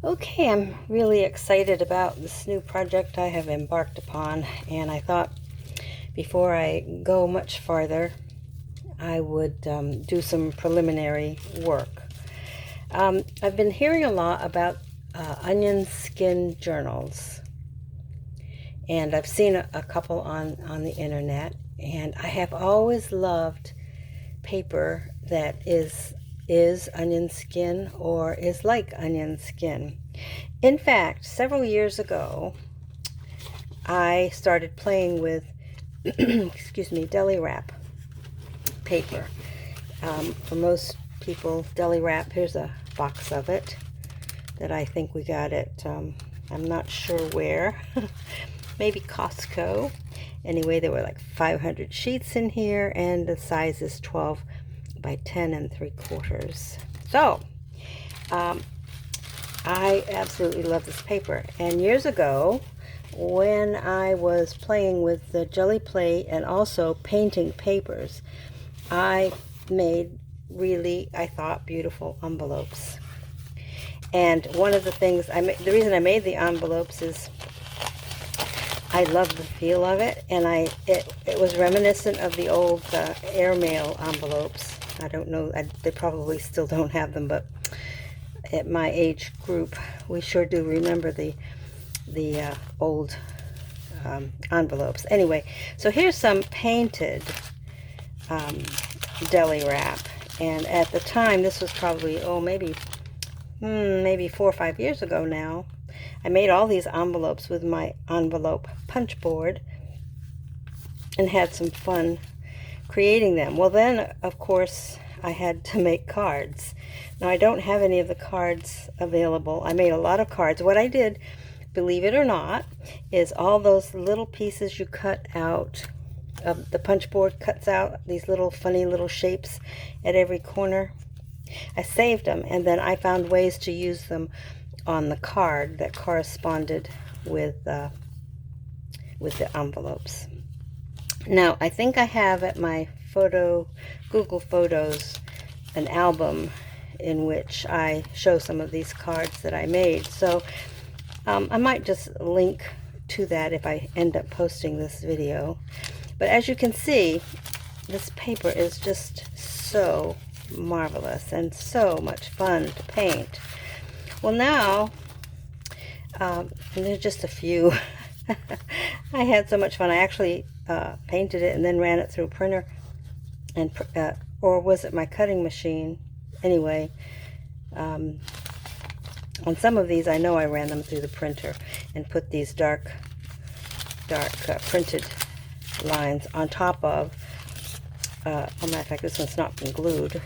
Okay, I'm really excited about this new project I have embarked upon, and I thought before I go much farther, I would do some preliminary work. I've been hearing a lot about onion skin journals, and I've seen a couple on the internet, and I have always loved paper that is onion skin or is like onion skin. In fact, several years ago, I started playing with, excuse me, deli wrap paper. For most people, deli wrap, here's a box of it that I think we got at, I'm not sure where, maybe Costco. Anyway, there were like 500 sheets in here, and the size is 12 by 10 3/4. So, I absolutely love this paper. And years ago, when I was playing with the jelly plate and also painting papers, I made really, I thought, beautiful envelopes. And one of the things, the reason I made the envelopes is I love the feel of it, and it was reminiscent of the old airmail envelopes. I don't know, they probably still don't have them, but at my age group, we sure do remember the old envelopes. Anyway, so here's some painted deli wrap, and at the time, this was probably maybe 4 or 5 years ago now. I made all these envelopes with my envelope punch board and had some fun creating them. Well, then, of course, I had to make cards. Now, I don't have any of the cards available. I made a lot of cards. What I did, believe it or not, is all those little pieces you cut out, the punch board cuts out these little funny little shapes at every corner. I saved them, and then I found ways to use them on the card that corresponded with the envelopes. Now, I think I have at my Google Photos, an album in which I show some of these cards that I made. So I might just link to that if I end up posting this video. But as you can see, this paper is just so marvelous and so much fun to paint. Well, now, and there's just a few. I had so much fun. I actually painted it and then ran it through a printer, and or was it my cutting machine? Anyway, on some of these, I know I ran them through the printer and put these dark printed lines on top of. As a matter of fact, this one's not been glued.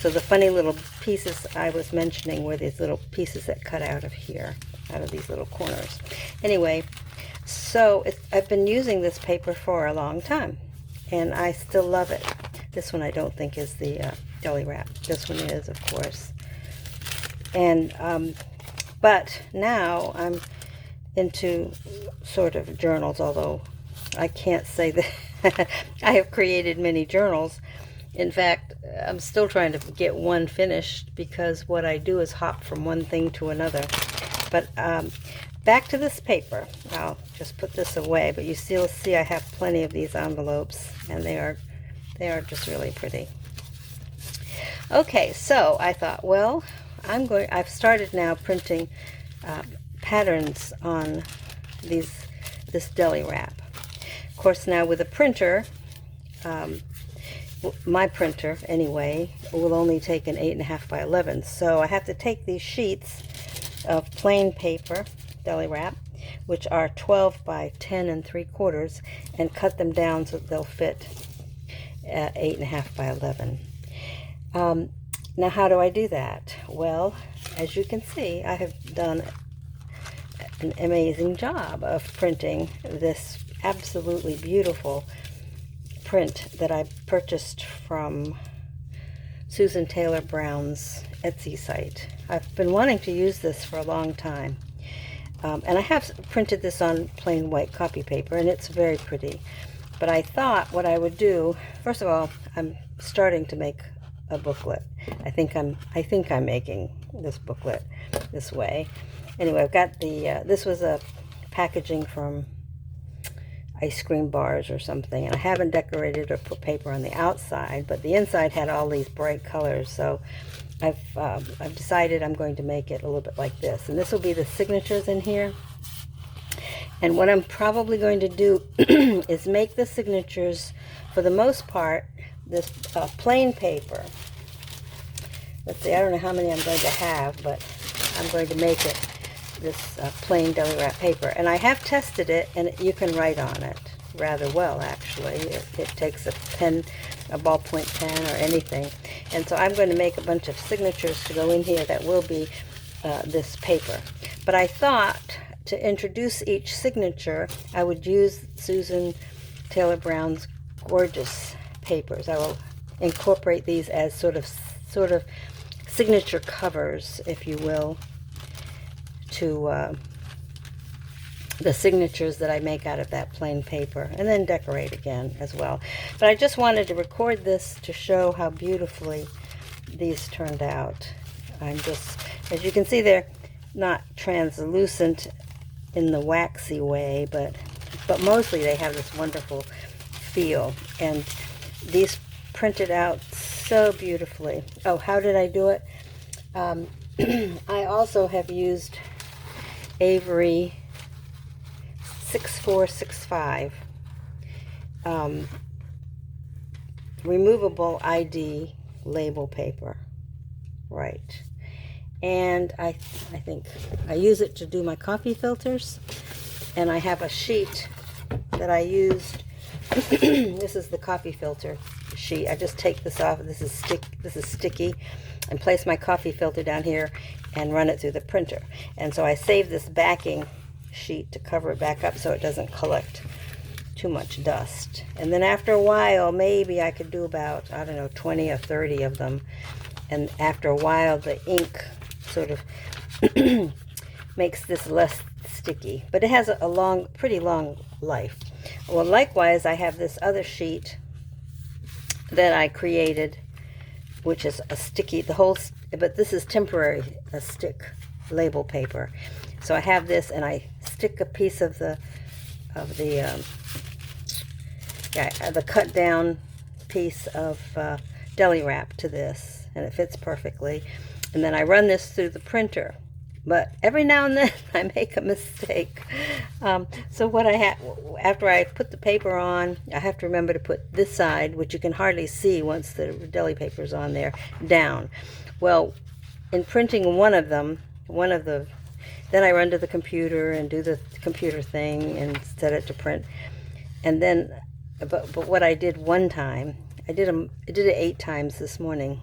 So the funny little pieces I was mentioning were these little pieces that cut out of here, out of these little corners. Anyway, so I've been using this paper for a long time, and I still love it. This one I don't think is the deli wrap. This one is, of course. And but now I'm into sort of journals, although I can't say that I have created many journals. In fact, I'm still trying to get one finished because what I do is hop from one thing to another. But back to this paper. I'll just put this away, but you still see I have plenty of these envelopes, and they are just really pretty. Okay, so I thought, well, I've started now printing patterns on this deli wrap. Of course, now with a printer, my printer anyway will only take an 8.5 by 11, so I have to take these sheets of plain paper deli wrap, which are 12 by 10 3/4, and cut them down so that they'll fit 8.5 by 11. Now, how do I do that? Well, as you can see, I have done an amazing job of printing this absolutely beautiful print that I purchased from Susan Taylor Brown's Etsy site. I've been wanting to use this for a long time, and I have printed this on plain white copy paper, and it's very pretty. But I thought what I would do, first of all, I'm starting to make a booklet. I think I'm making this booklet this way. Anyway, I've got the, this was a packaging from ice cream bars or something, and I haven't decorated or put paper on the outside, but the inside had all these bright colors, so I've decided I'm going to make it a little bit like this, and this will be the signatures in here. And what I'm probably going to do is make the signatures, for the most part, this plain paper. Let's see, I don't know how many I'm going to have, but I'm going to make it this plain deli wrap paper. And I have tested it, and you can write on it rather well, actually. It takes a pen, a ballpoint pen or anything. And so I'm going to make a bunch of signatures to go in here that will be this paper. But I thought to introduce each signature, I would use Susan Taylor Brown's gorgeous papers. I will incorporate these as sort of signature covers, if you will, to the signatures that I make out of that plain paper, and then decorate again as well. But I just wanted to record this to show how beautifully these turned out. I'm just, as you can see, they're not translucent in the waxy way, but mostly they have this wonderful feel, and these printed out so beautifully. Oh, how did I do it? I also have used Avery 6465 removable ID label paper, right? And I think I use it to do my coffee filters, and I have a sheet that I used. This is the coffee filter sheet. I just take this off. This is sticky, and place my coffee filter down here and run it through the printer. And so I save this backing sheet to cover it back up so it doesn't collect too much dust. And then after a while, maybe I could do about, I don't know, 20 or 30 of them. And after a while, the ink sort of makes this less sticky, but it has a pretty long life. Well, likewise, I have this other sheet that I created, which is a sticky, but this is temporary, a stick label paper. So I have this, and I stick a piece of the cut down piece of deli wrap to this, and it fits perfectly. And then I run this through the printer, but every now and then I make a mistake. So what I have, after I put the paper on, I have to remember to put this side, which you can hardly see once the deli paper's on there, down. Well, in printing one of them, then I run to the computer and do the computer thing and set it to print. And then, but what I did one time, I did it 8 times this morning.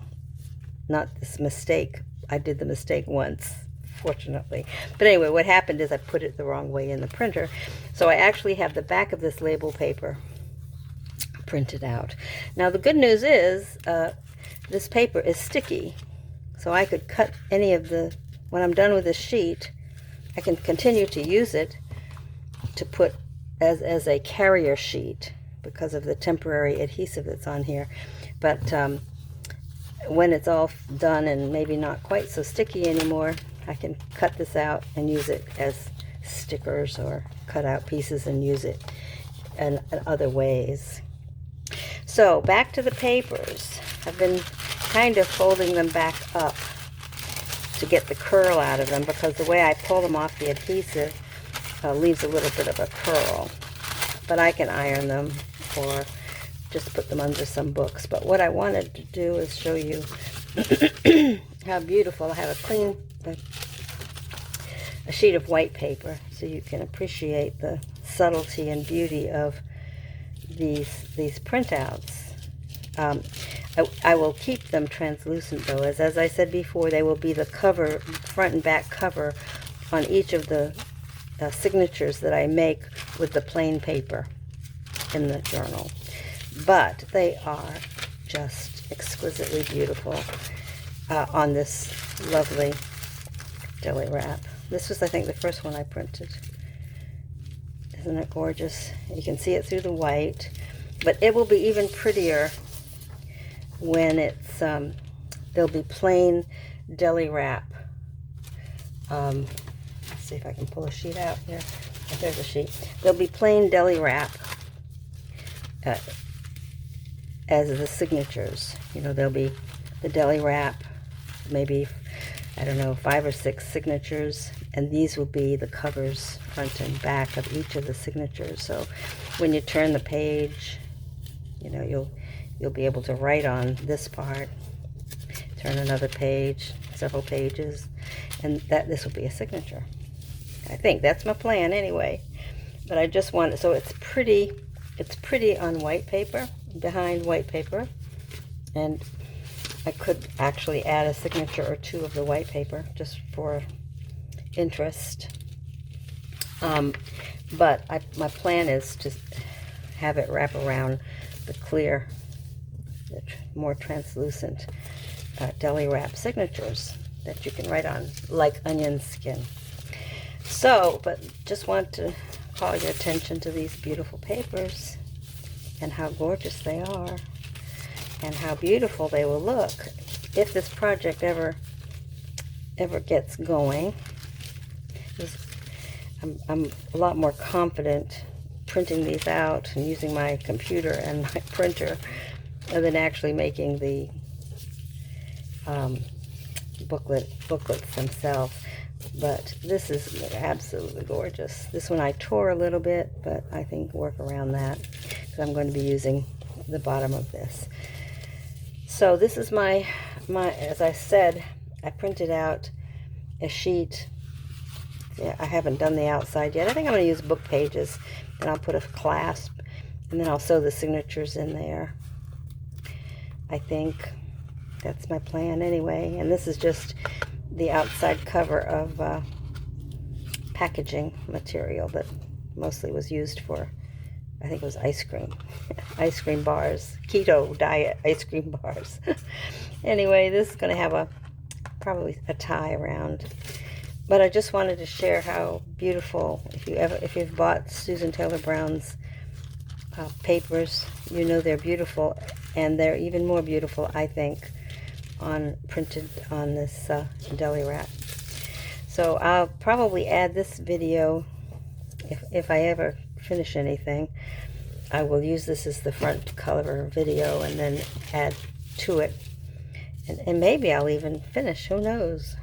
Not this mistake. I did the mistake once, fortunately. But anyway, what happened is I put it the wrong way in the printer. So I actually have the back of this label paper printed out. Now the good news is this paper is sticky. So I could cut any of when I'm done with this sheet, I can continue to use it to put as a carrier sheet because of the temporary adhesive that's on here. But when it's all done and maybe not quite so sticky anymore, I can cut this out and use it as stickers, or cut out pieces and use it in other ways. So back to the papers. I've been kind of folding them back up to get the curl out of them, because the way I pull them off the adhesive leaves a little bit of a curl. But I can iron them or just put them under some books. But what I wanted to do is show you how beautiful. I have a clean a sheet of white paper, so you can appreciate the subtlety and beauty of these printouts. I will keep them translucent though, as I said before, they will be the cover, front and back cover on each of the signatures that I make with the plain paper in the journal. But they are just exquisitely beautiful on this lovely deli wrap. This was, I think, the first one I printed. Isn't it gorgeous? You can see it through the white, but it will be even prettier when it's there'll be plain deli wrap Let's see if I can pull a sheet out here. Oh, there's a sheet. There'll be plain deli wrap as the signatures. You know, there'll be the deli wrap, maybe, I don't know, 5 or 6 signatures, and these will be the covers, front and back of each of the signatures. So when you turn the page, you know, you'll be able to write on this part, turn another page, several pages, and this will be a signature. I think that's my plan anyway. But I just want it so it's pretty on white paper, behind white paper, and I could actually add a signature or two of the white paper just for interest. But my plan is to have it wrap around the clear, the more translucent deli wrap signatures that you can write on, like onion skin. So, but just want to call your attention to these beautiful papers and how gorgeous they are and how beautiful they will look if this project ever gets going. I'm a lot more confident printing these out and using my computer and my printer than actually making the booklets themselves. But this is absolutely gorgeous. This one I tore a little bit, but I think work around that because I'm going to be using the bottom of this. So this is my as I said, I printed out a sheet. Yeah, I haven't done the outside yet. I think I'm going to use book pages, and I'll put a clasp, and then I'll sew the signatures in there. I think that's my plan anyway. And this is just the outside cover of packaging material that mostly was used for, I think it was ice cream. Ice cream bars, keto diet ice cream bars. Anyway, this is going to have probably a tie around. But I just wanted to share how beautiful, if you've bought Susan Taylor Brown's papers, you know they're beautiful, and they're even more beautiful, I think, printed on this deli wrap. So I'll probably add this video if I ever finish anything. I will use this as the front cover video and then add to it, and maybe I'll even finish, who knows.